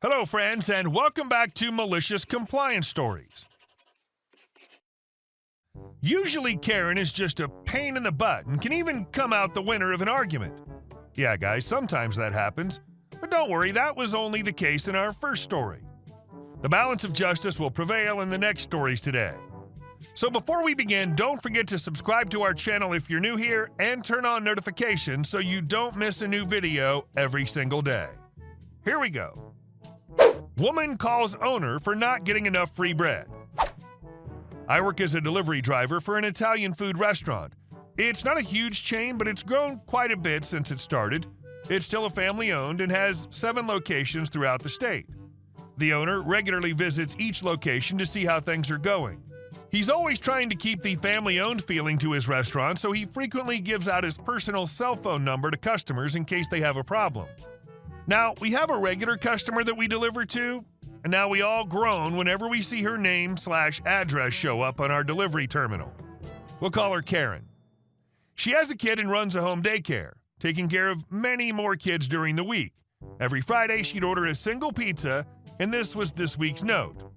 Hello, friends, and welcome back to Malicious Compliance Stories. Usually, Karen is just a pain in the butt and can even come out the winner of an argument. Yeah, guys, sometimes that happens, but don't worry, that was only the case in our first story. The balance of justice will prevail in the next stories today. So before we begin, don't forget to subscribe to our channel if you're new here and turn on notifications so you don't miss a new video every single day. Here we go. Woman calls owner for not getting enough free bread. I work as a delivery driver for an Italian food restaurant. It's not a huge chain, but it's grown quite a bit since it started. It's still a family-owned and has 7 locations throughout the state. The owner regularly visits each location to see how things are going. He's always trying to keep the family-owned feeling to his restaurant, so he frequently gives out his personal cell phone number to customers in case they have a problem. Now, we have a regular customer that we deliver to, and now we all groan whenever we see her name/address show up on our delivery terminal. We'll call her Karen. She has a kid and runs a home daycare, taking care of many more kids during the week. Every Friday, she'd order a single pizza, and this was this week's note.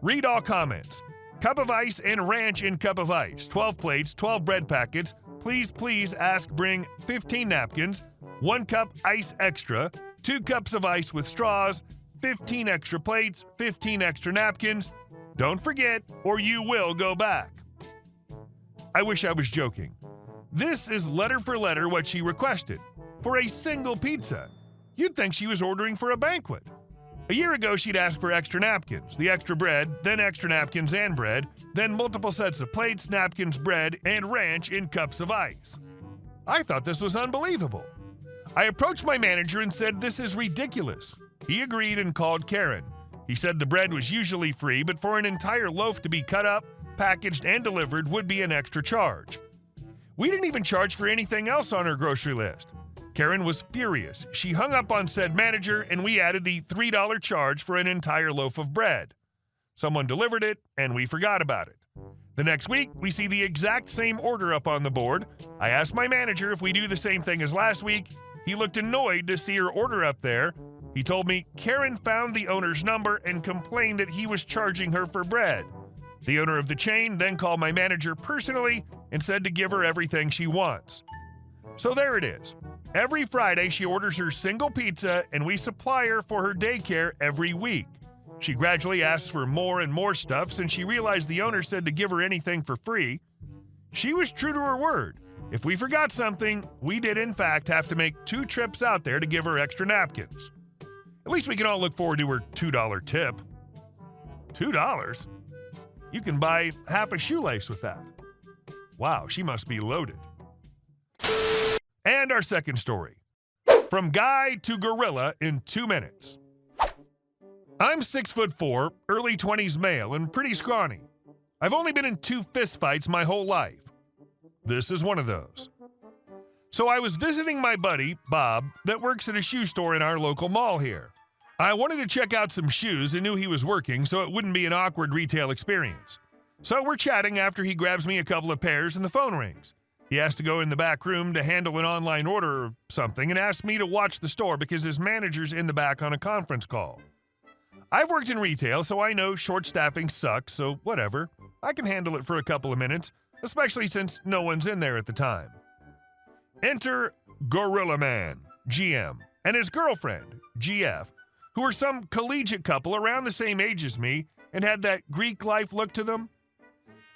Read all comments. Cup of ice and ranch in cup of ice. 12 plates, 12 bread packets. Please ask bring 15 napkins. 1 cup ice extra, 2 cups of ice with straws, 15 extra plates, 15 extra napkins. Don't forget, or you will go back. I wish I was joking. This is letter for letter what she requested. For a single pizza. You'd think she was ordering for a banquet. A year ago, she'd asked for extra napkins, the extra bread, then extra napkins and bread, then multiple sets of plates, napkins, bread, and ranch in cups of ice. I thought this was unbelievable. I approached my manager and said, "This is ridiculous." He agreed and called Karen. He said the bread was usually free, but for an entire loaf to be cut up, packaged, and delivered would be an extra charge. We didn't even charge for anything else on her grocery list. Karen was furious. She hung up on said manager, and we added the $3 charge for an entire loaf of bread. Someone delivered it, and we forgot about it. The next week, we see the exact same order up on the board. I asked my manager if we do the same thing as last week. He looked annoyed to see her order up there. He told me Karen found the owner's number and complained that he was charging her for bread. The owner of the chain then called my manager personally and said to give her everything she wants. So there it is. Every Friday, she orders her single pizza, and we supply her for her daycare every week. She gradually asks for more and more stuff since she realized the owner said to give her anything for free. She was true to her word. If we forgot something, we did in fact have to make 2 trips out there to give her extra napkins. At least we can all look forward to her $2 tip. $2? You can buy half a shoelace with that. Wow, she must be loaded. And our second story. From guy to gorilla in 2 minutes. I'm 6'4", early 20s male, and pretty scrawny. I've only been in 2 fistfights my whole life. This is one of those. So I was visiting my buddy, Bob, that works at a shoe store in our local mall here. I wanted to check out some shoes and knew he was working so it wouldn't be an awkward retail experience. So we're chatting after he grabs me a couple of pairs and the phone rings. He has to go in the back room to handle an online order or something and asks me to watch the store because his manager's in the back on a conference call. I've worked in retail, so I know short staffing sucks, so whatever. I can handle it for a couple of minutes, especially since no one's in there at the time. Enter Gorilla Man, GM, and his girlfriend, GF, who are some collegiate couple around the same age as me and had that Greek life look to them.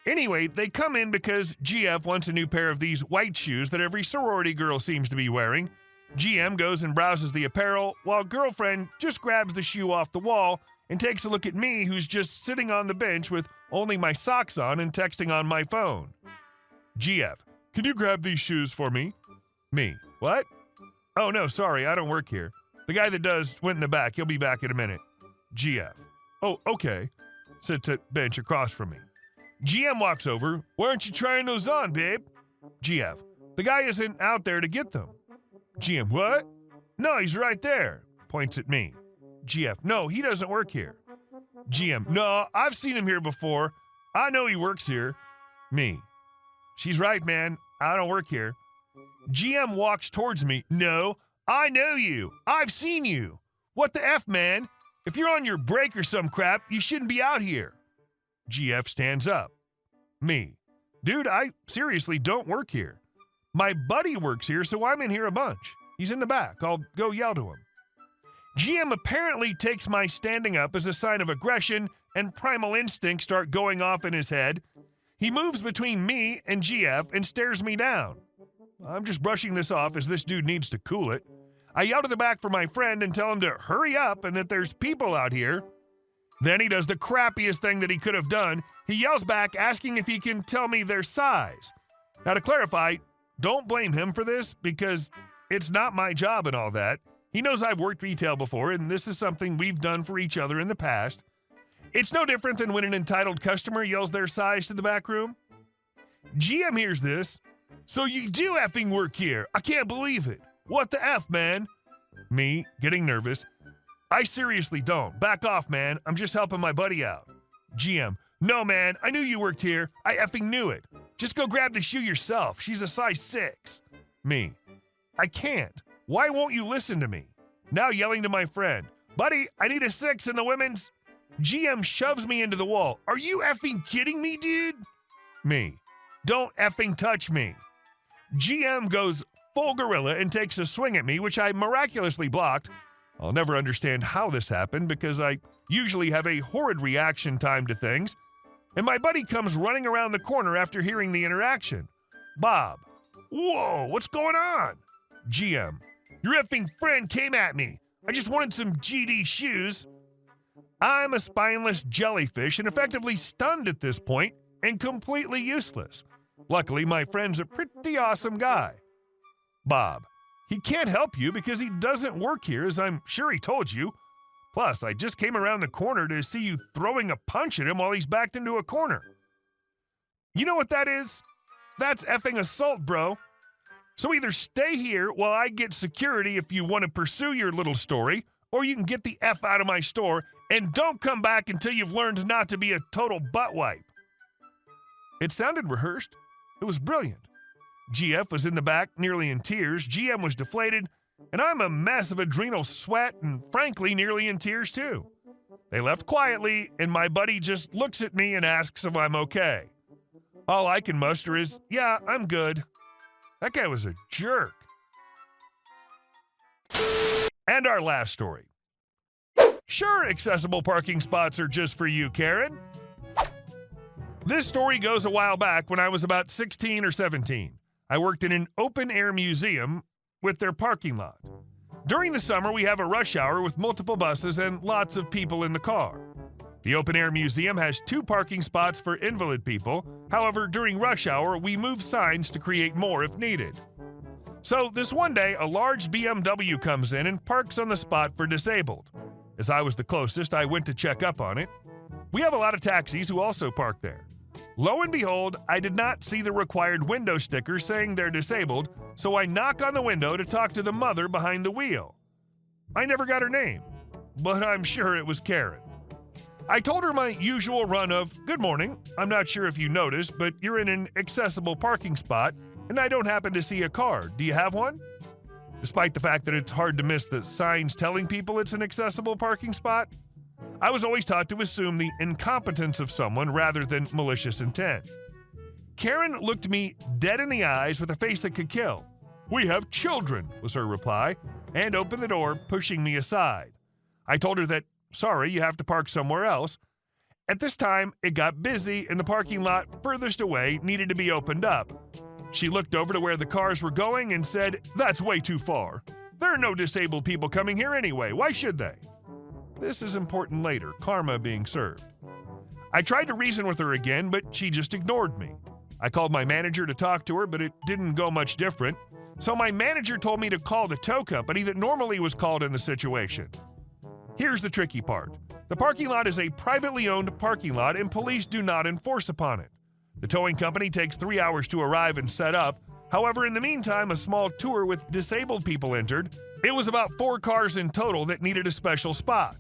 Anyway, they come in because GF wants a new pair of these white shoes that every sorority girl seems to be wearing. GM goes and browses the apparel, while girlfriend just grabs the shoe off the wall and takes a look at me, who's just sitting on the bench with only my socks on and texting on my phone. GF, can you grab these shoes for me? Me, what? Oh no, sorry, I don't work here. The guy that does went in the back, he'll be back in a minute. GF, oh, okay. Sits at bench across from me. GM walks over, why aren't you trying those on, babe? GF, the guy isn't out there to get them. GM, what? No, he's right there. Points at me. GF, no, he doesn't work here. GM, no, I've seen him here before. I know he works here. Me, she's right, man. I don't work here. GM walks towards me. No, I know you. I've seen you. What the F, man? If you're on your break or some crap, you shouldn't be out here. GF stands up. Me. Dude, I seriously don't work here. My buddy works here, so I'm in here a bunch. He's in the back. I'll go yell to him. GM apparently takes my standing up as a sign of aggression, and primal instincts start going off in his head. He moves between me and GF and stares me down. I'm just brushing this off as this dude needs to cool it. I yell to the back for my friend and tell him to hurry up and that there's people out here. Then he does the crappiest thing that he could have done. He yells back asking if he can tell me their size. Now to clarify, don't blame him for this because it's not my job and all that. He knows I've worked retail before and this is something we've done for each other in the past. It's no different than when an entitled customer yells their size to the back room. GM hears this. So you do effing work here. I can't believe it. What the F, man? Me, getting nervous. I seriously don't. Back off, man. I'm just helping my buddy out. GM, no, man. I knew you worked here. I effing knew it. Just go grab the shoe yourself. She's a size 6. Me, I can't. Why won't you listen to me? Now yelling to my friend. Buddy, I need a 6 in the women's. GM shoves me into the wall. Are you effing kidding me, dude? Me, don't effing touch me. GM goes full gorilla and takes a swing at me, which I miraculously blocked. I'll never understand how this happened because I usually have a horrid reaction time to things. And my buddy comes running around the corner after hearing the interaction. Bob, whoa, what's going on? GM, your effing friend came at me. I just wanted some GD shoes. I'm a spineless jellyfish and effectively stunned at this point and completely useless. Luckily, my friend's a pretty awesome guy. Bob, he can't help you because he doesn't work here, as I'm sure he told you. Plus, I just came around the corner to see you throwing a punch at him while he's backed into a corner. You know what that is? That's effing assault, bro. So either stay here while I get security if you want to pursue your little story, or you can get the F out of my store and don't come back until you've learned not to be a total butt wipe. It sounded rehearsed. It was brilliant. GF was in the back, nearly in tears. GM was deflated, and I'm a mess of adrenal sweat and, frankly, nearly in tears too. They left quietly, and my buddy just looks at me and asks if I'm okay. All I can muster is, yeah, I'm good. That guy was a jerk. And our last story. Sure, accessible parking spots are just for you, Karen. This story goes a while back when I was about 16 or 17. I worked in an open-air museum with their parking lot. During the summer, we have a rush hour with multiple buses and lots of people in the car. The open-air museum has 2 parking spots for invalid people. However, during rush hour, we move signs to create more if needed. So this one day, a large BMW comes in and parks on the spot for disabled. As I was the closest, I went to check up on it. We have a lot of taxis who also park there. Lo and behold, I did not see the required window sticker saying they're disabled, so I knock on the window to talk to the mother behind the wheel. I never got her name, but I'm sure it was Karen. I told her my usual run of, "Good morning, I'm not sure if you noticed, but you're in an accessible parking spot, and I don't happen to see a car. Do you have one?" Despite the fact that it's hard to miss the signs telling people it's an accessible parking spot, I was always taught to assume the incompetence of someone rather than malicious intent. Karen looked me dead in the eyes with a face that could kill. "We have children," was her reply, and opened the door, pushing me aside. I told her that, sorry, you have to park somewhere else. At this time, it got busy and the parking lot furthest away needed to be opened up. She looked over to where the cars were going and said, "That's way too far. There are no disabled people coming here anyway. Why should they?" This is important later, karma being served. I tried to reason with her again, but she just ignored me. I called my manager to talk to her, but it didn't go much different. So my manager told me to call the tow company that normally was called in the situation. Here's the tricky part. The parking lot is a privately owned parking lot and police do not enforce upon it. The towing company takes 3 hours to arrive and set up. However, in the meantime, a small tour with disabled people entered. It was about 4 cars in total that needed a special spot.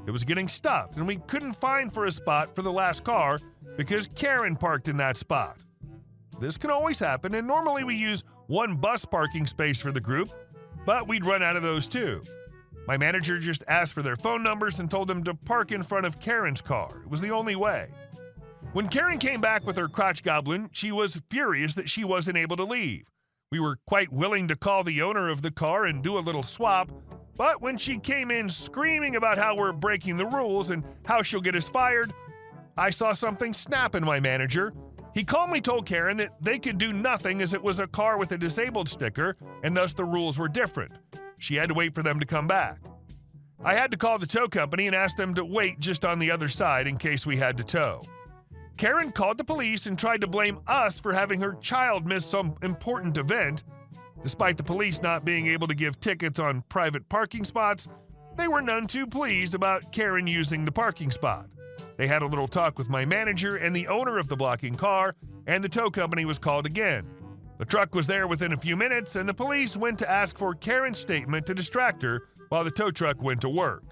It was getting stuffed, and we couldn't find for a spot for the last car because Karen parked in that spot. This can always happen, and normally we use 1 bus parking space for the group, but we'd run out of those too. My manager just asked for their phone numbers and told them to park in front of Karen's car. It was the only way. When Karen came back with her crotch goblin, she was furious that she wasn't able to leave. We were quite willing to call the owner of the car and do a little swap, but when she came in screaming about how we're breaking the rules and how she'll get us fired, I saw something snap in my manager. He calmly told Karen that they could do nothing as it was a car with a disabled sticker and thus the rules were different. She had to wait for them to come back. I had to call the tow company and ask them to wait just on the other side in case we had to tow. Karen called the police and tried to blame us for having her child miss some important event. Despite the police not being able to give tickets on private parking spots, they were none too pleased about Karen using the parking spot. They had a little talk with my manager and the owner of the blocking car, and the tow company was called again. The truck was there within a few minutes, and the police went to ask for Karen's statement to distract her while the tow truck went to work.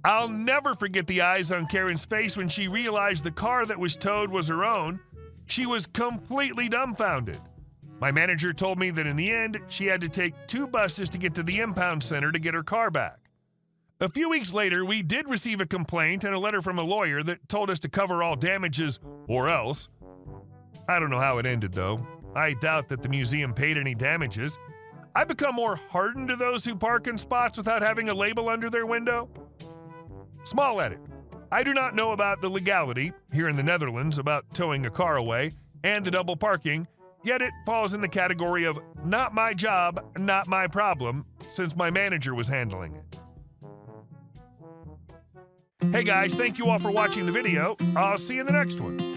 I'll never forget the eyes on Karen's face when she realized the car that was towed was her own. She was completely dumbfounded. My manager told me that in the end, she had to take 2 buses to get to the impound center to get her car back. A few weeks later, we did receive a complaint and a letter from a lawyer that told us to cover all damages or else. I don't know how it ended, though. I doubt that the museum paid any damages. I've become more hardened to those who park in spots without having a label under their window. Small edit. I do not know about the legality here in the Netherlands about towing a car away and the double parking, yet it falls in the category of not my job, not my problem, since my manager was handling it. Hey guys, thank you all for watching the video. I'll see you in the next one.